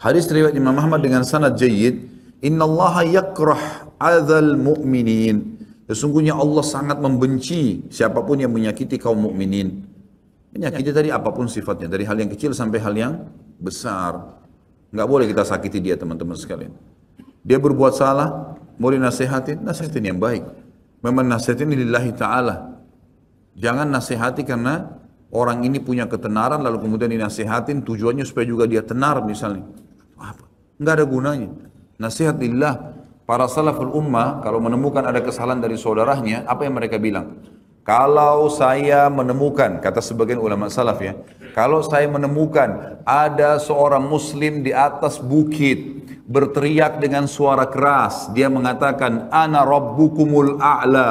Hadis riwayat Imam Ahmad dengan sanad jayyid, innallaha yakrah adzal mu'minin. Sesungguhnya Allah sangat membenci siapapun yang menyakiti kaum mukminin. Menyakiti tadi apapun sifatnya, dari hal yang kecil sampai hal yang besar. Nggak boleh kita sakiti dia, teman-teman sekalian. Dia berbuat salah, mau dinasehatin, nasihatin yang baik. Memang nasihatin lillahi ta'ala. Jangan nasihati karena orang ini punya ketenaran lalu kemudian dinasehatin tujuannya supaya juga dia tenar misalnya. Apa? Nggak ada gunanya. Nasihat lillah. Para salaful ummah kalau menemukan ada kesalahan dari saudaranya, apa yang mereka bilang? Kalau saya menemukan, kata sebagian ulama salaf ya, kalau saya menemukan ada seorang muslim di atas bukit berteriak dengan suara keras, dia mengatakan ana rabbukumul a'la.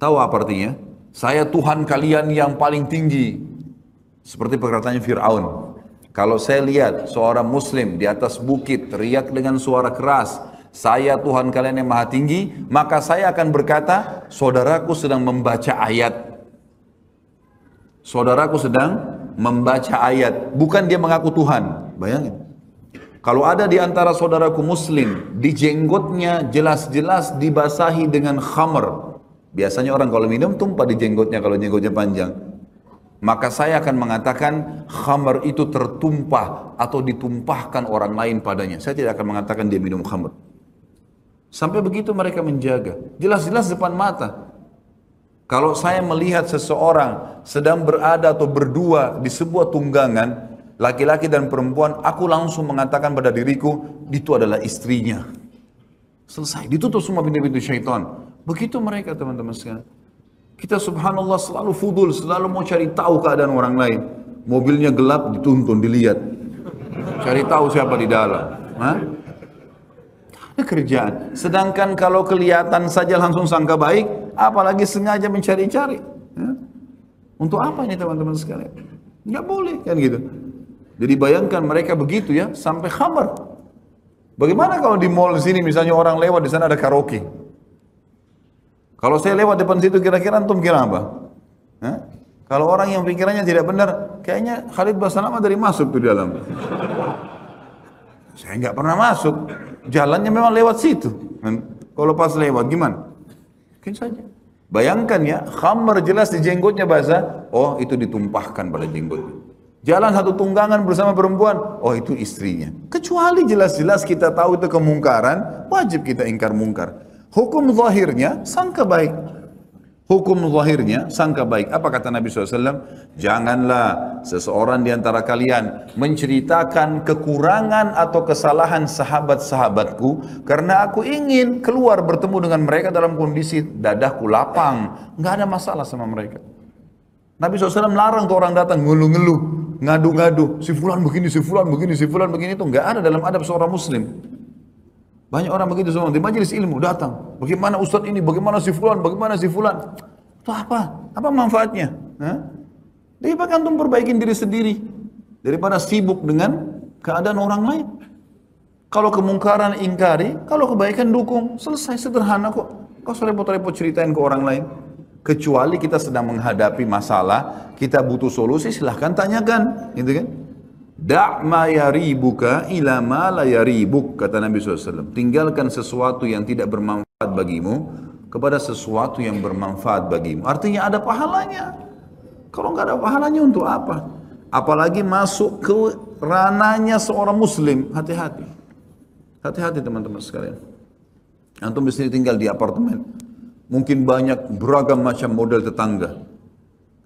Tahu apa artinya? Saya Tuhan kalian yang paling tinggi. Seperti perkataannya Fir'aun. Kalau saya lihat seorang muslim di atas bukit teriak dengan suara keras, saya Tuhan kalian yang maha tinggi, maka saya akan berkata, saudaraku sedang membaca ayat. Saudaraku sedang membaca ayat, bukan dia mengaku Tuhan. Bayangin. Kalau ada di antara saudaraku muslim, di jenggotnya jelas-jelas dibasahi dengan khamr. Biasanya orang kalau minum tumpah di jenggotnya kalau jenggotnya panjang. Maka saya akan mengatakan khamr itu tertumpah atau ditumpahkan orang lain padanya. Saya tidak akan mengatakan dia minum khamr. Sampai begitu mereka menjaga. Jelas-jelas depan mata. Kalau saya melihat seseorang sedang berada atau berdua di sebuah tunggangan, laki-laki dan perempuan, aku langsung mengatakan pada diriku, itu adalah istrinya. Selesai. Ditutup semua pintu-pintu syaitan. Begitu mereka teman-teman sekalian. Kita subhanallah selalu fudul, selalu mau cari tahu keadaan orang lain. Mobilnya gelap, dituntun, dilihat. Cari tahu siapa di dalam. Hah? Kerjaan. Sedangkan kalau kelihatan saja langsung sangka baik, apalagi sengaja mencari-cari. Ya? Untuk apa ini teman-teman sekalian? Nggak boleh kan gitu. Jadi bayangkan mereka begitu ya, sampai khamar. Bagaimana kalau di mall sini misalnya orang lewat di sana ada karaoke? Kalau saya lewat depan situ kira-kira antum kira apa? Ya? Kalau orang yang pikirannya tidak benar, kayaknya Khalid Basalamah dari masuk tuh di dalam. Saya nggak pernah masuk. Jalannya memang lewat situ. Kalau pas lewat gimana? Mungkin saja. Bayangkan ya, khamr jelas di jenggotnya basah. Oh itu ditumpahkan pada jenggotnya. Jalan satu tunggangan bersama perempuan. Oh itu istrinya. Kecuali jelas-jelas kita tahu itu kemungkaran, wajib kita ingkar mungkar. Hukum zahirnya sangka baik. Hukum zahirnya sangka baik. Apa kata Nabi SAW? Janganlah seseorang di antara kalian menceritakan kekurangan atau kesalahan sahabat-sahabatku karena aku ingin keluar bertemu dengan mereka dalam kondisi dadaku lapang. Nggak ada masalah sama mereka. Nabi SAW larang tuh orang datang ngeluh-ngeluh, ngadu-ngadu. Si fulan begini, si fulan begini, si fulan begini. Itu nggak ada dalam adab seorang muslim. Banyak orang begitu semua di majelis ilmu datang. Bagaimana ustaz ini, bagaimana si fulan, bagaimana si fulan. Itu apa? Apa manfaatnya? Daripada antum perbaikin diri sendiri daripada sibuk dengan keadaan orang lain. Kalau kemungkaran ingkari, kalau kebaikan dukung. Selesai, sederhana kok. Kau repot-repot ceritain ke orang lain. Kecuali kita sedang menghadapi masalah, kita butuh solusi, silahkan tanyakan, gitu kan? Da' ma yaribuka ila ma la yaribuk, kata Nabi SAW. Tinggalkan sesuatu yang tidak bermanfaat bagimu kepada sesuatu yang bermanfaat bagimu. Artinya ada pahalanya. Kalau nggak ada pahalanya untuk apa? Apalagi masuk ke ranahnya seorang muslim. Hati-hati. Hati-hati teman-teman sekalian. Antum mesti tinggal di apartemen. Mungkin banyak beragam macam model tetangga.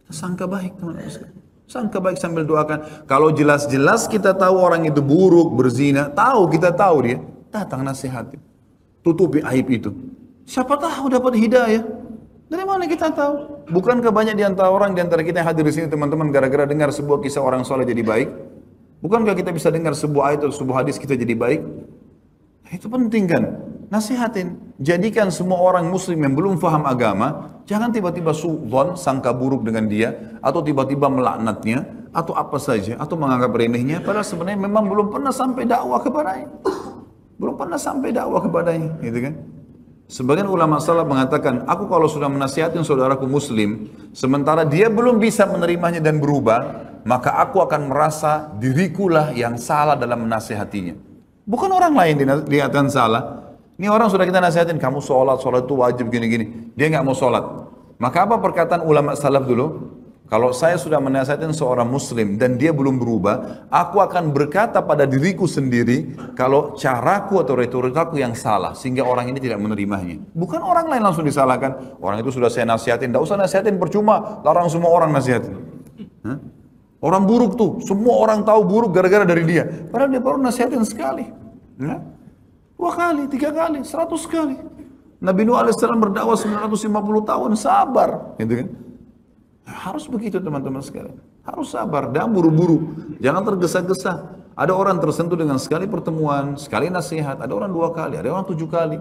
Kita sangka baik teman-teman sekalian. Sangka baik sambil doakan. Kalau jelas-jelas kita tahu orang itu buruk, berzina, kita tahu dia, datang nasihati. Tutupi aib itu. Siapa tahu dapat hidayah. Dari mana kita tahu? Bukankah banyak di antara orang di antara kita yang hadir di sini teman-teman gara-gara dengar sebuah kisah orang soleh jadi baik? Bukankah kita bisa dengar sebuah ayat atau sebuah hadis kita jadi baik? Itu penting kan? Nasihatin. Jadikan semua orang muslim yang belum faham agama, jangan tiba-tiba su'dzon, sangka buruk dengan dia, atau tiba-tiba melaknatnya, atau apa saja, atau menganggap remehnya, padahal sebenarnya memang belum pernah sampai dakwah kepadanya. Belum pernah sampai dakwah kepadanya, gitu kan? Sebagian ulama salaf mengatakan, aku kalau sudah menasihatin saudaraku muslim, sementara dia belum bisa menerimanya dan berubah, maka aku akan merasa dirikulah yang salah dalam menasihatinya. Bukan orang lain dikatakan salah. Ini orang sudah kita nasihatin, kamu sholat itu wajib gini-gini. Dia nggak mau sholat. Maka apa perkataan ulama salaf dulu? Kalau saya sudah menasihatin seorang muslim dan dia belum berubah, aku akan berkata pada diriku sendiri kalau caraku atau retorikaku yang salah sehingga orang ini tidak menerimanya. Bukan orang lain langsung disalahkan. Orang itu sudah saya nasihatin, tidak usah nasihatin percuma, larang semua orang nasihatin. Hah? Orang buruk tuh, semua orang tahu buruk gara-gara dari dia. Padahal dia baru nasihatin sekali. Ya? 2 kali, 3 kali, 100 kali. Nabi Nuh AS berdakwah 950 tahun, sabar. Gitu kan? Harus begitu teman-teman sekalian. Harus sabar, dan buru-buru. Jangan tergesa-gesa. Ada orang tersentuh dengan sekali pertemuan, sekali nasihat. Ada orang 2 kali, ada orang 7 kali.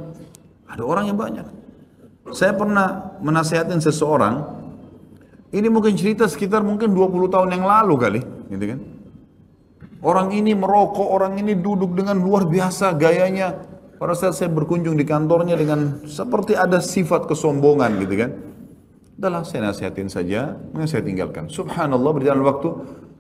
Ada orang yang banyak. Saya pernah menasihatin seseorang. Ini mungkin cerita sekitar mungkin 20 tahun yang lalu kali. Gitu kan. Orang ini merokok, orang ini duduk dengan luar biasa gayanya. Pada saat saya berkunjung di kantornya dengan seperti ada sifat kesombongan gitu kan. Udahlah saya nasihatin saja, saya tinggalkan. Subhanallah berjalan waktu,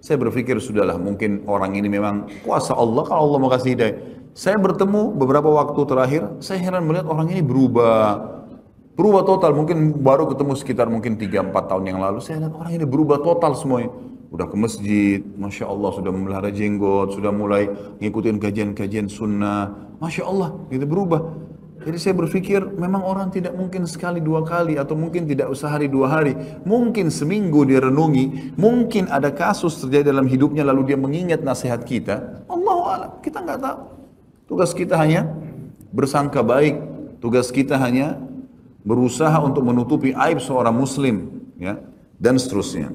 saya berpikir sudahlah mungkin orang ini memang kuasa Allah, kalau Allah mau kasih hidayah. Saya bertemu beberapa waktu terakhir, saya heran melihat orang ini berubah total. Mungkin baru ketemu sekitar mungkin 3-4 tahun yang lalu, saya lihat orang ini berubah total semuanya. Udah ke masjid, Masya Allah sudah memelihara jenggot, sudah mulai ngikutin kajian-kajian sunnah. Masya Allah, gitu berubah. Jadi saya berpikir memang orang tidak mungkin sekali 2 kali atau mungkin tidak sehari 2 hari. Mungkin seminggu dia renungi, mungkin ada kasus terjadi dalam hidupnya lalu dia mengingat nasihat kita. Allahu a'lam, kita nggak tahu. Tugas kita hanya bersangka baik, tugas kita hanya berusaha untuk menutupi aib seorang muslim, ya, dan seterusnya.